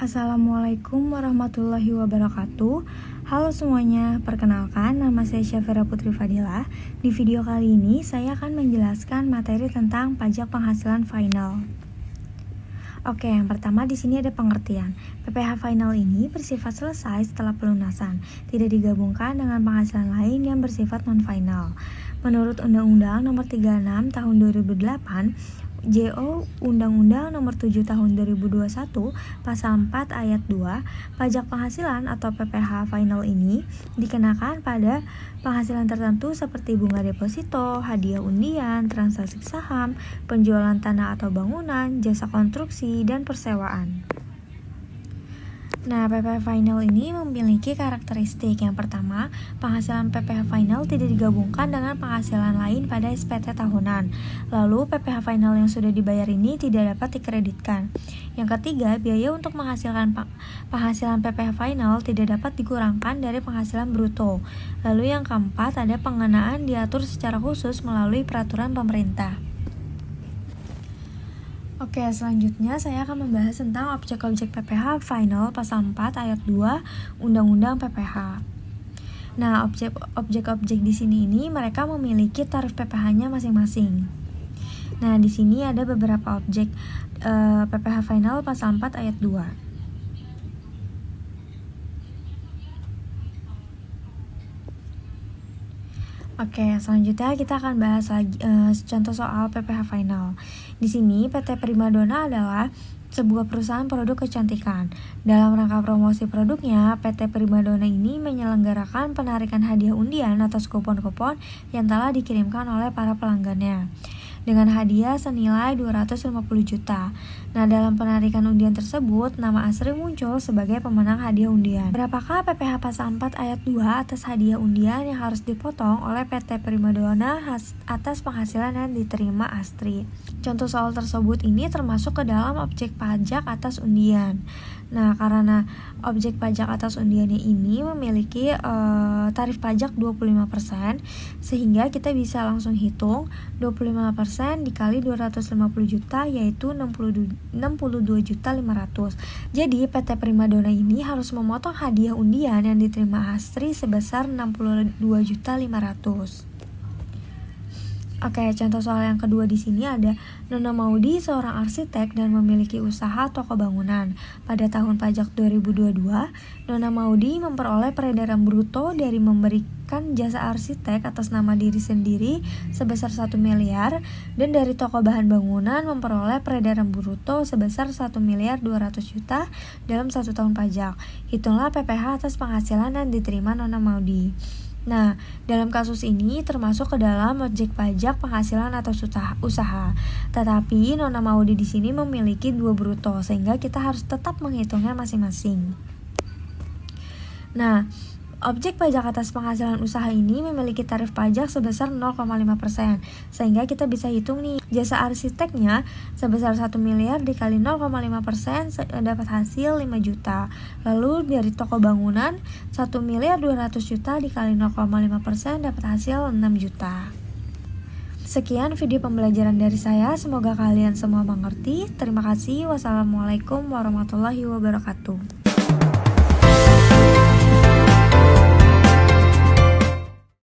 Assalamualaikum warahmatullahi wabarakatuh. Halo semuanya, perkenalkan nama saya Syafira Putri Fadila. Di video kali ini saya akan menjelaskan materi tentang pajak penghasilan final. Oke, yang pertama di sini ada pengertian. PPh final ini bersifat selesai setelah pelunasan, tidak digabungkan dengan penghasilan lain yang bersifat non-final. Menurut Undang-Undang Nomor 36 Tahun 2008, JO Undang-Undang Nomor 7 Tahun 2021, Pasal 4 Ayat 2, pajak penghasilan atau PPh final ini dikenakan pada penghasilan tertentu seperti bunga deposito, hadiah undian, transaksi saham, penjualan tanah atau bangunan, jasa konstruksi, dan persewaan. Nah, PPh final ini memiliki karakteristik. Yang pertama, penghasilan PPh final tidak digabungkan dengan penghasilan lain pada SPT tahunan. Lalu, PPh final yang sudah dibayar ini tidak dapat dikreditkan. Yang ketiga, biaya untuk menghasilkan penghasilan PPh final tidak dapat dikurangkan dari penghasilan bruto. Lalu yang keempat, ada pengenaan diatur secara khusus melalui peraturan pemerintah. Oke, selanjutnya saya akan membahas tentang objek-objek PPh final pasal 4 ayat 2 Undang-Undang PPh. Nah, objek-objek di sini ini mereka memiliki tarif PPh-nya masing-masing. Nah, di sini ada beberapa objek PPh final pasal 4 ayat 2. Oke, selanjutnya kita akan bahas lagi contoh soal PPh final. Di sini PT Primadona adalah sebuah perusahaan produk kecantikan. Dalam rangka promosi produknya, PT Primadona ini menyelenggarakan penarikan hadiah undian atas kupon-kupon yang telah dikirimkan oleh para pelanggannya dengan hadiah senilai 250 juta. Nah, dalam penarikan undian tersebut, nama Asri muncul sebagai pemenang hadiah undian. Berapakah PPh pasal 4 ayat 2 atas hadiah undian yang harus dipotong oleh PT Primadona atas penghasilan yang diterima Astri? Contoh soal tersebut ini termasuk ke dalam objek pajak atas undian. Nah, karena objek pajak atas undiannya ini memiliki tarif pajak 25%, sehingga kita bisa langsung hitung 25% dikali 250 juta yaitu 62.500. Jadi PT Primadona ini harus memotong hadiah undian yang diterima Astri sebesar 62.500. Oke, contoh soal yang kedua di sini ada Nona Maudi seorang arsitek dan memiliki usaha toko bangunan. Pada tahun pajak 2022, Nona Maudi memperoleh peredaran bruto dari memberikan jasa arsitek atas nama diri sendiri sebesar 1 miliar dan dari toko bahan bangunan memperoleh peredaran bruto sebesar 1.200 juta dalam 1 tahun pajak. Hitunglah PPh atas penghasilan yang diterima Nona Maudi. Nah, dalam kasus ini termasuk ke dalam objek pajak penghasilan atau usaha. Tetapi Nona Maudi di sini memiliki 2 bruto sehingga kita harus tetap menghitungnya masing-masing. Nah, objek pajak atas penghasilan usaha ini memiliki tarif pajak sebesar 0,5%, sehingga kita bisa hitung nih, jasa arsiteknya sebesar 1 miliar dikali 0,5% dapat hasil 5 juta. Lalu dari toko bangunan 1.200.000 juta dikali 0,5% dapat hasil 6 juta. Sekian video pembelajaran dari saya, semoga kalian semua mengerti. Terima kasih. Wassalamualaikum warahmatullahi wabarakatuh.